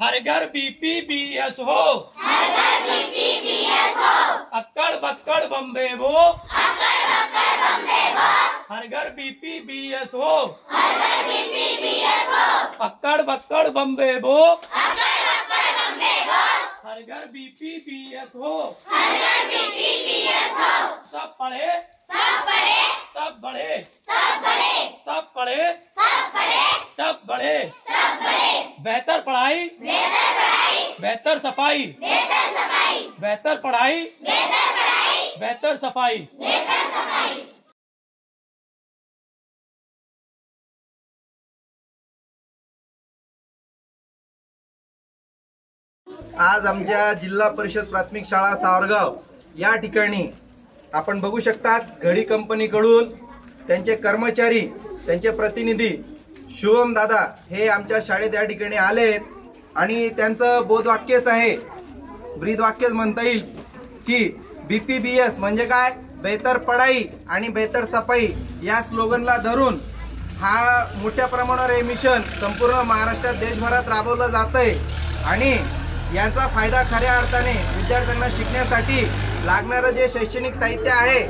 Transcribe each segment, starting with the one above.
हर घर BPBS हो, हर घर BPBS हो, अक्कड़ बक्कड़ बम्बे वो, अक्कड़ बक्कड़ बम्बे वो, हर घर BPBS हो, हर घर BPBS हो, अक्कड़ बक्कड़ बम्बे वो, अक्कड़ बक्कड़ बम्बे वो, हर घर BPBS हो, हर घर BPBS हो, सब पढ़े सब पढ़े, सब बढ़े, सब बढ़े, सब पढ़े सब पढ़े, सब बढ़े, सब बढ़े, बेहतर पढ़ाई बेहतर पढ़ाई, बेहतर सफाई, बेहतर सफाई, बेहतर पढ़ाई बेहतर पढ़ाई, बेहतर सफाई। बेहतर सफाई। आज आमच्या जिल्हा परिषद प्राथमिक शाळा सावरगाव या ठिकाणी आपण बघू शकतात घडी कंपनीकडून त्यांचे कर्मचारी, त्यांचे प्रतिनिधी शुभम दादा हे आमच्या शाळेत या ठिकाणी आलेत आणि त्यांचं बोधवाक्यच आहे, ब्रीदवाक्यच म्हणता येईल की BPBS म्हणजे काय, बेहतर पढाई आणि बेहतर सफाई या स्लोगनला धरून हा मोठ्या प्रमाणावर हे मिशन संपूर्ण महाराष्ट्रात देशभरात राबवलं जातंय आणि याचा फायदा खऱ्या अर्थाने विद्यार्थ्यांना शिकण्यासाठी लागणारं जे शैक्षणिक साहित्य आहे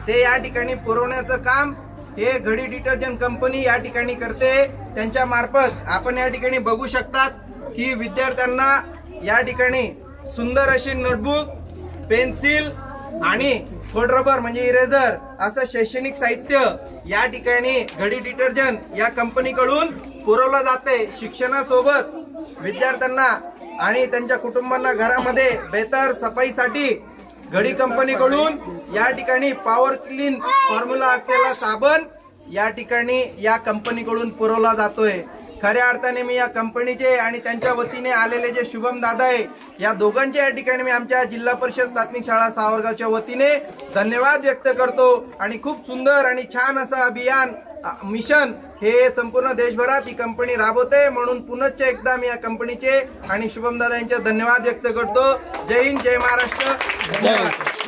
ते या ठिकाणी पुरवण्याचं काम हे घडी डिटर्जंट कंपनी या ठिकाणी करते। त्यांच्या मार्फत आपण या ठिकाणी बघू शकतात की विद्यार्थ्यांना या ठिकाणी सुंदर अशी नोटबुक, पेन्सिल आणि खोड रबर म्हणजे इरेझर असं शैक्षणिक साहित्य या ठिकाणी घडी डिटर्जंट या कंपनीकडून पुरवलं जाते। शिक्षणासोबत विद्यार्थ्यांना आणि त्यांच्या कुटुंबांना घरामध्ये बेहतर सफाईसाठी घडी कंपनीकडून या ठिकाणी पॉवर क्लीन फॉर्म्युला असलेला साबण या ठिकाणी या कंपनीकडून पुरवला जातोय। खऱ्या अर्थाने मी या कंपनीचे आणि त्यांच्या वतीने आलेले जे शुभम दादा आहे या दोघांचे या ठिकाणी मी आमच्या जिल्हा परिषद प्राथमिक शाळा सावरगावच्या वतीने धन्यवाद व्यक्त करतो आणि खूप सुंदर आणि छान असं अभियान मिशन हे संपूर्ण देशभरात ही कंपनी राबवते, म्हणून पुनश्च एकदा मी या कंपनीचे आणि शुभम दादा यांचे धन्यवाद व्यक्त करतो। जय हिंद, जय महाराष्ट्र, धन्यवाद।